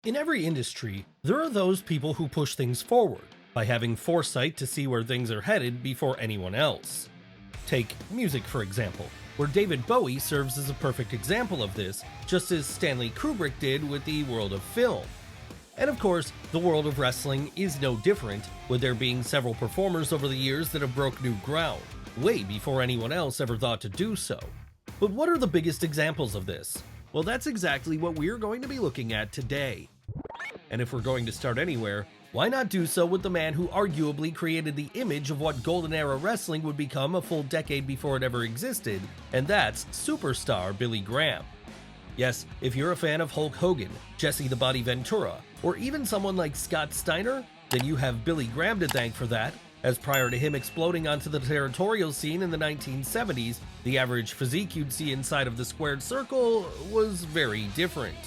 In every industry, there are those people who push things forward by having foresight to see where things are headed before anyone else. Take music, for example, where David Bowie serves as a perfect example of this, just as Stanley Kubrick did with the world of film. And of course, the world of wrestling is no different, with there being several performers over the years that have broke new ground, way before anyone else ever thought to do so. But what are the biggest examples of this? Well, that's exactly what we're going to be looking at today. And if we're going to start anywhere, why not do so with the man who arguably created the image of what Golden Era Wrestling would become a full decade before it ever existed, and that's superstar Billy Graham. Yes, if you're a fan of Hulk Hogan, Jesse the Body Ventura, or even someone like Scott Steiner, then you have Billy Graham to thank for that, as prior to him exploding onto the territorial scene in the 1970s, the average physique you'd see inside of the squared circle was very different.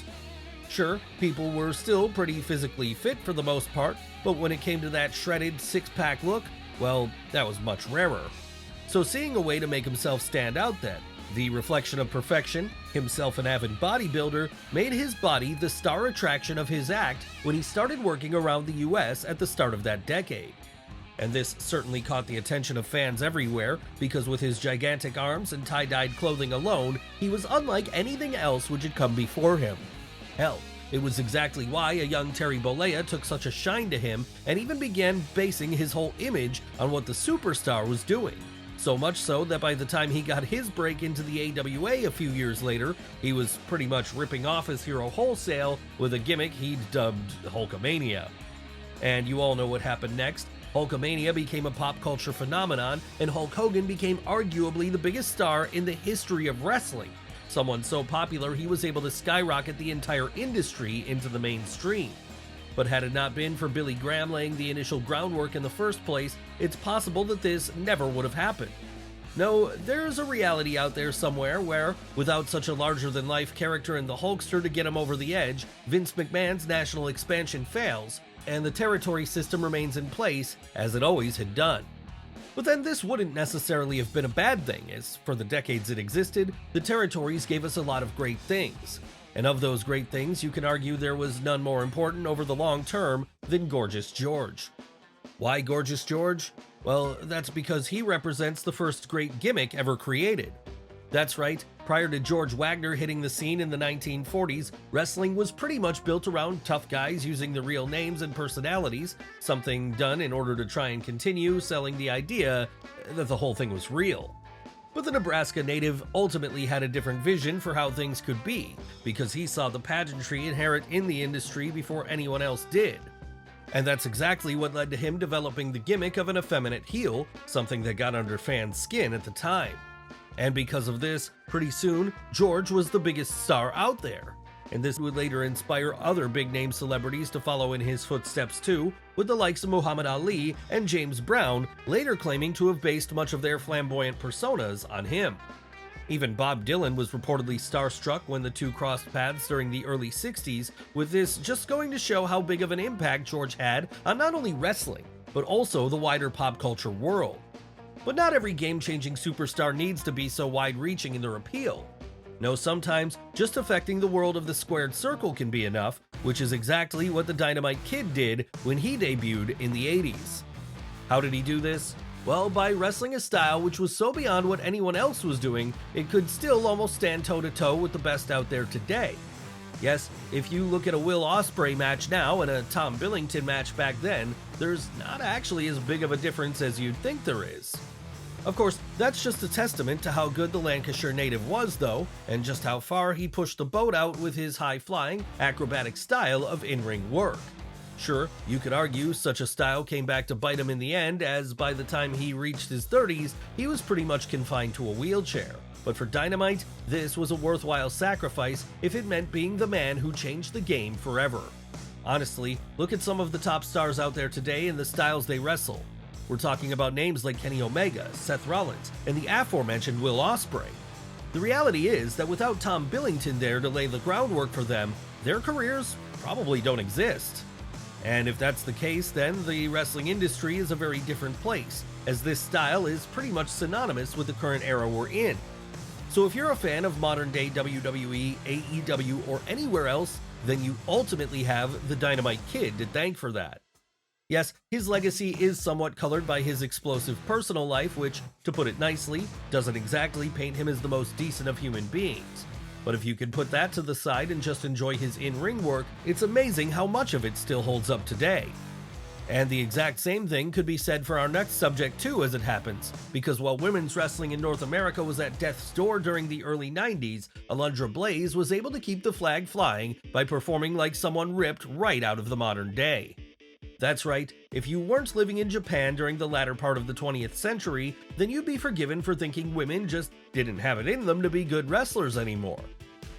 Sure, people were still pretty physically fit for the most part, but when it came to that shredded six-pack look, well, that was much rarer. So seeing a way to make himself stand out then, the reflection of perfection, himself an avid bodybuilder, made his body the star attraction of his act when he started working around the US at the start of that decade. And this certainly caught the attention of fans everywhere, because with his gigantic arms and tie-dyed clothing alone, he was unlike anything else which had come before him. Hell, it was exactly why a young Terry Bollea took such a shine to him and even began basing his whole image on what the superstar was doing. So much so that by the time he got his break into the AWA a few years later, he was pretty much ripping off his hero wholesale with a gimmick he'd dubbed Hulkamania. And you all know what happened next. Hulkamania became a pop culture phenomenon, and Hulk Hogan became arguably the biggest star in the history of wrestling. Someone so popular he was able to skyrocket the entire industry into the mainstream. But had it not been for Billy Graham laying the initial groundwork in the first place, it's possible that this never would have happened. No, there's a reality out there somewhere where, without such a larger-than-life character in the Hulkster to get him over the edge, Vince McMahon's national expansion fails, and the territory system remains in place as it always had done. But then this wouldn't necessarily have been a bad thing, as for the decades it existed, the territories gave us a lot of great things. And of those great things, you can argue there was none more important over the long term than Gorgeous George. Why Gorgeous George? Well, that's because he represents the first great gimmick ever created. That's right, prior to George Wagner hitting the scene in the 1940s, wrestling was pretty much built around tough guys using the real names and personalities, something done in order to try and continue selling the idea that the whole thing was real. But the Nebraska native ultimately had a different vision for how things could be, because he saw the pageantry inherent in the industry before anyone else did. And that's exactly what led to him developing the gimmick of an effeminate heel, something that got under fans' skin at the time. And because of this, pretty soon, George was the biggest star out there. And this would later inspire other big-name celebrities to follow in his footsteps too, with the likes of Muhammad Ali and James Brown later claiming to have based much of their flamboyant personas on him. Even Bob Dylan was reportedly starstruck when the two crossed paths during the early 60s, with this just going to show how big of an impact George had on not only wrestling, but also the wider pop culture world. But not every game-changing superstar needs to be so wide-reaching in their appeal. No, sometimes just affecting the world of the squared circle can be enough, which is exactly what the Dynamite Kid did when he debuted in the 80s. How did he do this? Well, by wrestling a style which was so beyond what anyone else was doing, it could still almost stand toe-to-toe with the best out there today. Yes, if you look at a Will Ospreay match now and a Tom Billington match back then, there's not actually as big of a difference as you'd think there is. Of course, that's just a testament to how good the Lancashire native was though, and just how far he pushed the boat out with his high-flying, acrobatic style of in-ring work. Sure, you could argue such a style came back to bite him in the end, as by the time he reached his 30s, he was pretty much confined to a wheelchair. But for Dynamite, this was a worthwhile sacrifice if it meant being the man who changed the game forever. Honestly, look at some of the top stars out there today and the styles they wrestle. We're talking about names like Kenny Omega, Seth Rollins, and the aforementioned Will Ospreay. The reality is that without Tom Billington there to lay the groundwork for them, their careers probably don't exist. And if that's the case, then the wrestling industry is a very different place, as this style is pretty much synonymous with the current era we're in. So if you're a fan of modern day WWE, AEW, or anywhere else, then you ultimately have the Dynamite Kid to thank for that. Yes, his legacy is somewhat colored by his explosive personal life, which, to put it nicely, doesn't exactly paint him as the most decent of human beings. But if you can put that to the side and just enjoy his in-ring work, it's amazing how much of it still holds up today. And the exact same thing could be said for our next subject too, as it happens, because while women's wrestling in North America was at death's door during the early 90s, Alundra Blaze was able to keep the flag flying by performing like someone ripped right out of the modern day. That's right, if you weren't living in Japan during the latter part of the 20th century, then you'd be forgiven for thinking women just didn't have it in them to be good wrestlers anymore.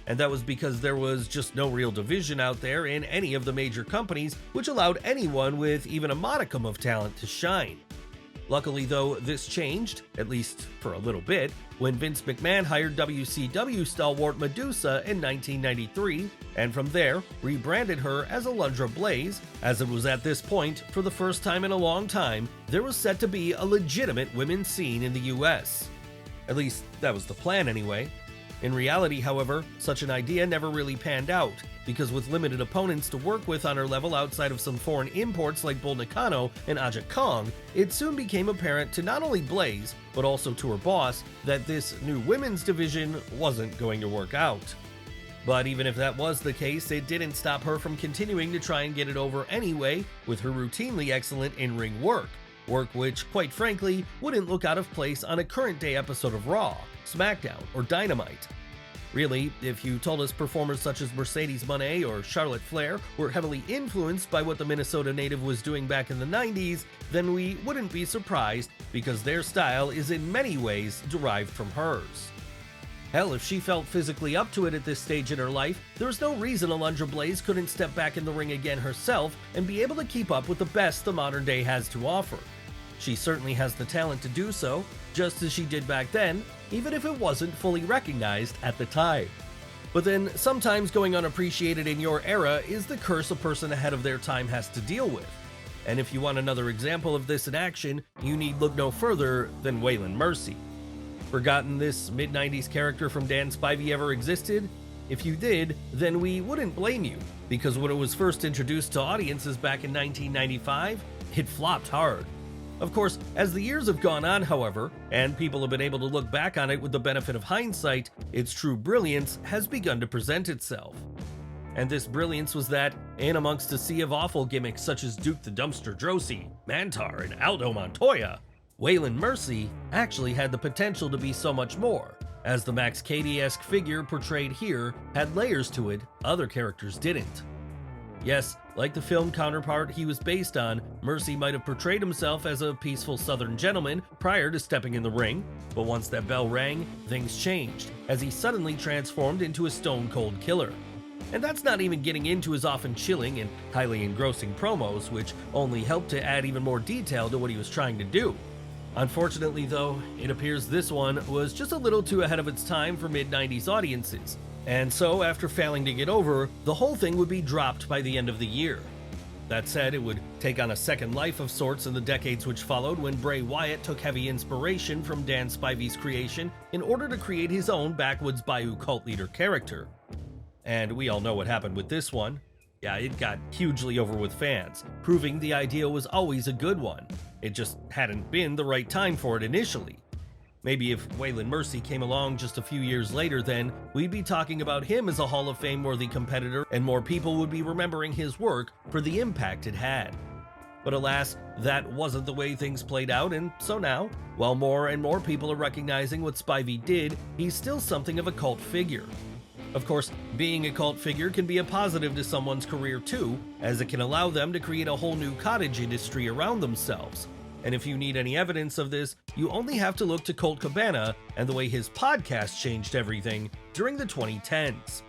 And that was because there was just no real division out there in any of the major companies, which allowed anyone with even a modicum of talent to shine. Luckily though, this changed, at least for a little bit, when Vince McMahon hired WCW stalwart Medusa in 1993, and from there, rebranded her as Alundra Blaze, as it was at this point, for the first time in a long time, there was set to be a legitimate women's scene in the US. At least, that was the plan anyway. In reality, however, such an idea never really panned out, because with limited opponents to work with on her level outside of some foreign imports like Bull Nakano and Aja Kong, it soon became apparent to not only Blaze, but also to her boss, that this new women's division wasn't going to work out. But even if that was the case, it didn't stop her from continuing to try and get it over anyway, with her routinely excellent in-ring work which, quite frankly, wouldn't look out of place on a current-day episode of Raw, SmackDown, or Dynamite. Really, if you told us performers such as Mercedes Moné or Charlotte Flair were heavily influenced by what the Minnesota native was doing back in the 90s, then we wouldn't be surprised, because their style is in many ways derived from hers. Hell, if she felt physically up to it at this stage in her life, there's no reason Alundra Blaze couldn't step back in the ring again herself and be able to keep up with the best the modern day has to offer. She certainly has the talent to do so, just as she did back then, even if it wasn't fully recognized at the time. But then, sometimes going unappreciated in your era is the curse a person ahead of their time has to deal with. And if you want another example of this in action, you need look no further than Waylon Mercy. Forgotten this mid-90s character from Dan Spivey ever existed? If you did, then we wouldn't blame you, because when it was first introduced to audiences back in 1995, it flopped hard. Of course, as the years have gone on, however, and people have been able to look back on it with the benefit of hindsight, its true brilliance has begun to present itself. And this brilliance was that, in amongst a sea of awful gimmicks such as Duke the Dumpster Droese, Mantar, and Aldo Montoya, Waylon Mercy actually had the potential to be so much more, as the Max Cady-esque figure portrayed here had layers to it other characters didn't. Yes, like the film counterpart he was based on, Mercy might have portrayed himself as a peaceful southern gentleman prior to stepping in the ring, but once that bell rang, things changed, as he suddenly transformed into a stone-cold killer. And that's not even getting into his often chilling and highly engrossing promos, which only helped to add even more detail to what he was trying to do. Unfortunately though, it appears this one was just a little too ahead of its time for mid-90s audiences, and so after failing to get over, the whole thing would be dropped by the end of the year. That said, it would take on a second life of sorts in the decades which followed, when Bray Wyatt took heavy inspiration from Dan Spivey's creation in order to create his own backwoods bayou cult leader character. And we all know what happened with this one. Yeah, it got hugely over with fans, proving the idea was always a good one. It just hadn't been the right time for it initially. Maybe if Waylon Mercy came along just a few years later, then we'd be talking about him as a Hall of Fame-worthy competitor, and more people would be remembering his work for the impact it had. But alas, that wasn't the way things played out, and so now, while more and more people are recognizing what Spivey did, he's still something of a cult figure. Of course, being a cult figure can be a positive to someone's career too, as it can allow them to create a whole new cottage industry around themselves. And if you need any evidence of this, you only have to look to Colt Cabana and the way his podcast changed everything during the 2010s.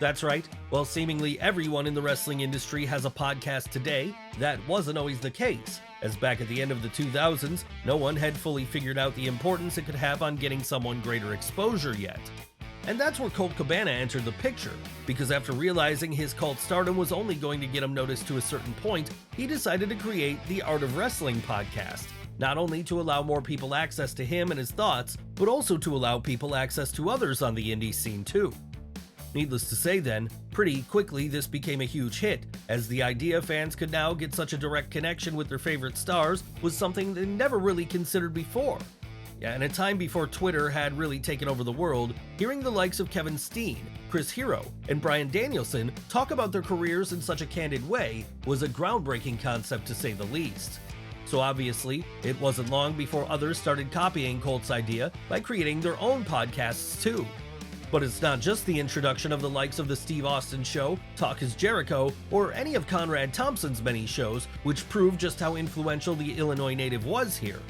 That's right, while seemingly everyone in the wrestling industry has a podcast today, that wasn't always the case, as back at the end of the 2000s, no one had fully figured out the importance it could have on getting someone greater exposure yet. And that's where Colt Cabana entered the picture, because after realizing his cult stardom was only going to get him noticed to a certain point, he decided to create the Art of Wrestling podcast, not only to allow more people access to him and his thoughts, but also to allow people access to others on the indie scene too. Needless to say then, pretty quickly this became a huge hit, as the idea fans could now get such a direct connection with their favorite stars was something they never really considered before. Yeah, in a time before Twitter had really taken over the world, hearing the likes of Kevin Steen, Chris Hero, and Bryan Danielson talk about their careers in such a candid way was a groundbreaking concept to say the least. So obviously, it wasn't long before others started copying Colt's idea by creating their own podcasts too. But it's not just the introduction of the likes of The Steve Austin Show, Talk is Jericho, or any of Conrad Thompson's many shows which prove just how influential the Illinois native was here.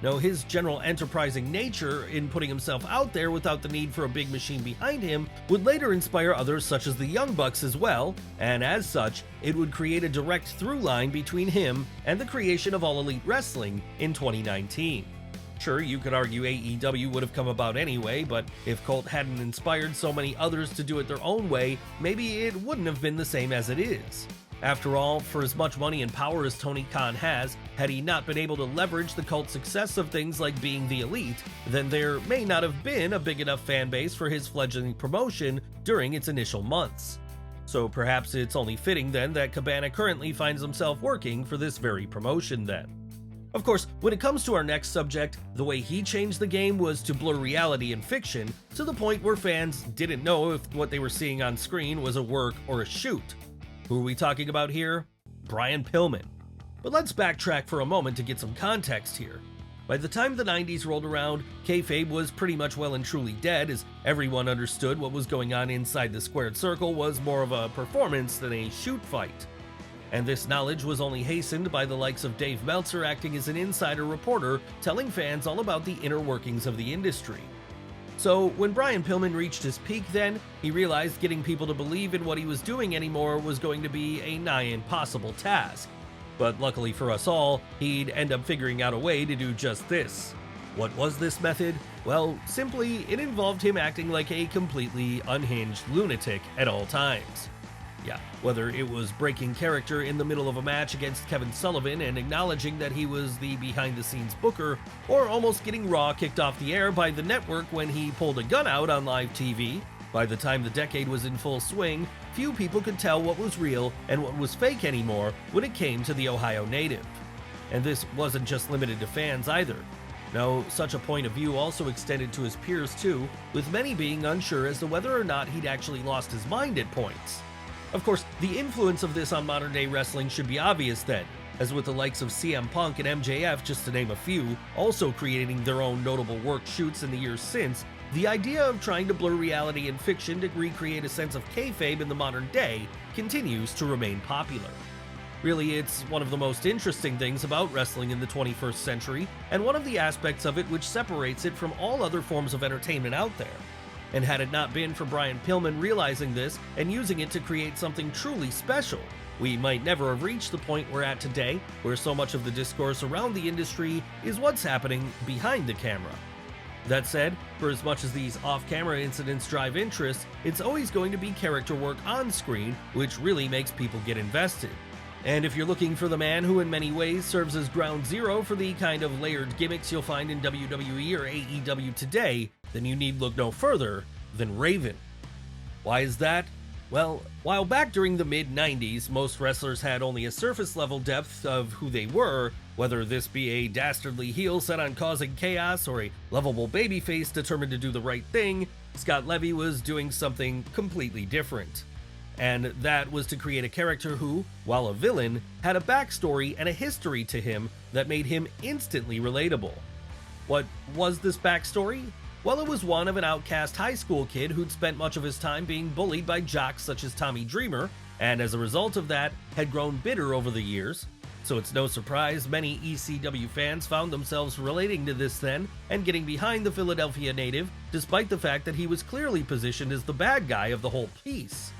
No, his general enterprising nature in putting himself out there without the need for a big machine behind him would later inspire others such as the Young Bucks as well, and as such, it would create a direct through line between him and the creation of All Elite Wrestling in 2019. Sure, you could argue AEW would have come about anyway, but if Colt hadn't inspired so many others to do it their own way, maybe it wouldn't have been the same as it is. After all, for as much money and power as Tony Khan has, had he not been able to leverage the Colt's success of things like being the Elite, then there may not have been a big enough fan base for his fledgling promotion during its initial months. So perhaps it's only fitting then that Cabana currently finds himself working for this very promotion then. Of course, when it comes to our next subject, the way he changed the game was to blur reality and fiction to the point where fans didn't know if what they were seeing on screen was a work or a shoot. Who are we talking about here? Brian Pillman. But let's backtrack for a moment to get some context here. By the time the 90s rolled around, kayfabe was pretty much well and truly dead, as everyone understood what was going on inside the squared circle was more of a performance than a shoot fight. And this knowledge was only hastened by the likes of Dave Meltzer acting as an insider reporter, telling fans all about the inner workings of the industry. So when Brian Pillman reached his peak then, he realized getting people to believe in what he was doing anymore was going to be a nigh impossible task. But luckily for us all, he'd end up figuring out a way to do just this. What was this method? Well, simply, it involved him acting like a completely unhinged lunatic at all times. Yeah, whether it was breaking character in the middle of a match against Kevin Sullivan and acknowledging that he was the behind-the-scenes booker, or almost getting Raw kicked off the air by the network when he pulled a gun out on live TV, by the time the decade was in full swing, few people could tell what was real and what was fake anymore when it came to the Ohio native. And this wasn't just limited to fans either. No, such a point of view also extended to his peers too, with many being unsure as to whether or not he'd actually lost his mind at points. Of course, the influence of this on modern-day wrestling should be obvious then, as with the likes of CM Punk and MJF, just to name a few, also creating their own notable work shoots in the years since, the idea of trying to blur reality and fiction to recreate a sense of kayfabe in the modern day continues to remain popular. Really, it's one of the most interesting things about wrestling in the 21st century, and one of the aspects of it which separates it from all other forms of entertainment out there. And had it not been for Brian Pillman realizing this and using it to create something truly special, we might never have reached the point we're at today, where so much of the discourse around the industry is what's happening behind the camera. That said, for as much as these off-camera incidents drive interest, it's always going to be character work on screen which really makes people get invested. And if you're looking for the man who in many ways serves as ground zero for the kind of layered gimmicks you'll find in WWE or AEW today, then you need look no further than Raven. Why is that? Well, while back during the mid-90s, most wrestlers had only a surface-level depth of who they were, whether this be a dastardly heel set on causing chaos or a lovable babyface determined to do the right thing, Scott Levy was doing something completely different. And that was to create a character who, while a villain, had a backstory and a history to him that made him instantly relatable. What was this backstory? Well, it was one of an outcast high school kid who'd spent much of his time being bullied by jocks such as Tommy Dreamer, and as a result of that, had grown bitter over the years. So it's no surprise many ECW fans found themselves relating to this then, and getting behind the Philadelphia native, despite the fact that he was clearly positioned as the bad guy of the whole piece.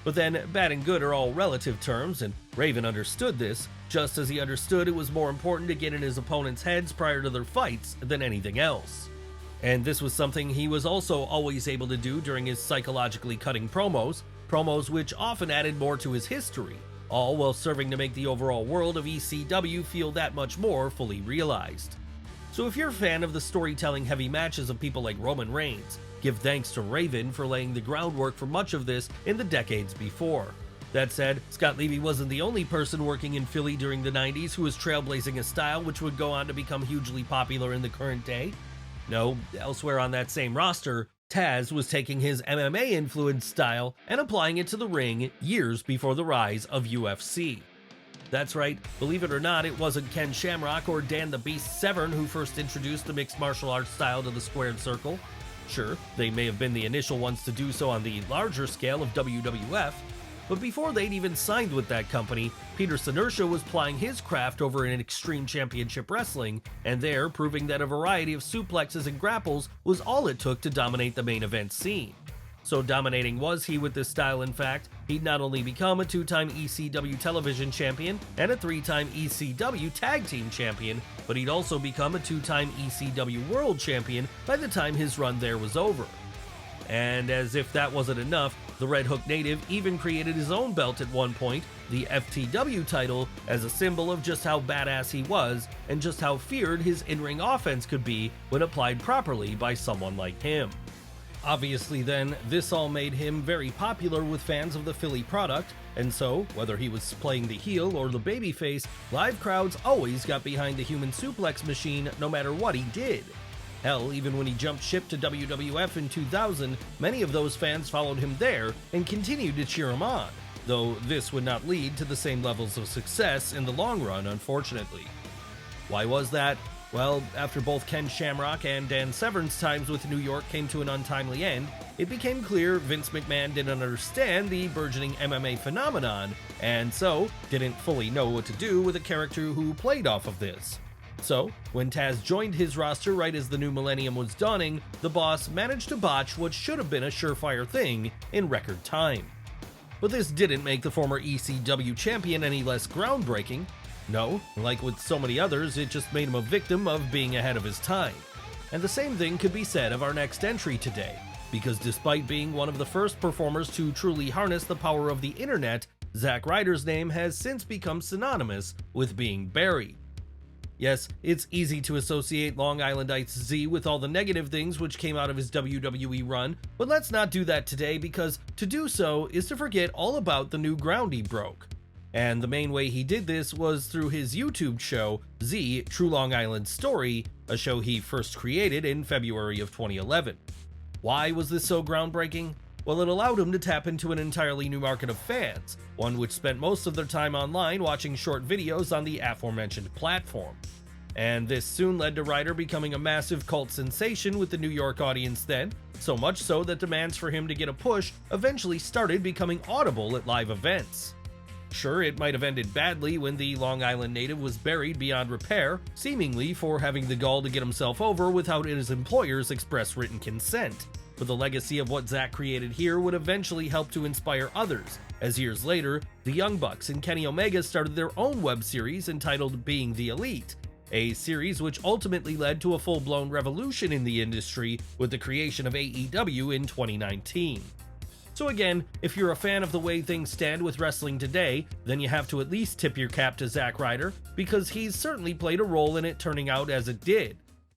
But then, bad and good are all relative terms, and Raven understood this, just as he understood it was more important to get in his opponents' heads prior to their fights than anything else. And this was something he was also always able to do during his psychologically cutting promos which often added more to his history, all while serving to make the overall world of ECW feel that much more fully realized. So if you're a fan of the storytelling heavy matches of people like Roman Reigns, give thanks to Raven for laying the groundwork for much of this in the decades before. That said, Scott Levy wasn't the only person working in Philly during the 90s who was trailblazing a style which would go on to become hugely popular in the current day. No, elsewhere on that same roster, Taz was taking his MMA-influenced style and applying it to the ring years before the rise of UFC. That's right, believe it or not, it wasn't Ken Shamrock or Dan the Beast Severn who first introduced the mixed martial arts style to the squared circle. Sure, they may have been the initial ones to do so on the larger scale of WWF, but before they'd even signed with that company, Peter Senersha was plying his craft over in Extreme Championship Wrestling, and there proving that a variety of suplexes and grapples was all it took to dominate the main event scene. So dominating was he with this style, in fact, he'd not only become a 2-time ECW television champion and a 3-time ECW tag team champion, but he'd also become a 2-time ECW world champion by the time his run there was over. And as if that wasn't enough, the Red Hook native even created his own belt at one point, the FTW title, as a symbol of just how badass he was and just how feared his in-ring offense could be when applied properly by someone like him. Obviously then, this all made him very popular with fans of the Philly product, and so, whether he was playing the heel or the babyface, live crowds always got behind the human suplex machine no matter what he did. Hell, even when he jumped ship to WWF in 2000, many of those fans followed him there and continued to cheer him on, though this would not lead to the same levels of success in the long run, unfortunately. Why was that? Well, after both Ken Shamrock and Dan Severn's times with New York came to an untimely end, it became clear Vince McMahon didn't understand the burgeoning MMA phenomenon, and so didn't fully know what to do with a character who played off of this. So, when Taz joined his roster right as the new millennium was dawning, the boss managed to botch what should have been a surefire thing in record time. But this didn't make the former ECW champion any less groundbreaking. No, like with so many others, it just made him a victim of being ahead of his time. And the same thing could be said of our next entry today, because despite being one of the first performers to truly harness the power of the internet, Zack Ryder's name has since become synonymous with being buried. Yes, it's easy to associate Long Islandite's Z with all the negative things which came out of his WWE run, but let's not do that today because to do so is to forget all about the new ground he broke. And the main way he did this was through his YouTube show, Z True Long Island Story, a show he first created in February of 2011. Why was this so groundbreaking? Well, it allowed him to tap into an entirely new market of fans, one which spent most of their time online watching short videos on the aforementioned platform. And this soon led to Ryder becoming a massive cult sensation with the New York audience then, so much so that demands for him to get a push eventually started becoming audible at live events. Sure, it might have ended badly when the Long Island native was buried beyond repair, seemingly for having the gall to get himself over without his employer's express written consent. But the legacy of what Zack created here would eventually help to inspire others, as years later, the Young Bucks and Kenny Omega started their own web series entitled Being the Elite, a series which ultimately led to a full-blown revolution in the industry with the creation of AEW in 2019. So again, if you're a fan of the way things stand with wrestling today, then you have to at least tip your cap to Zack Ryder, because he's certainly played a role in it turning out as it did.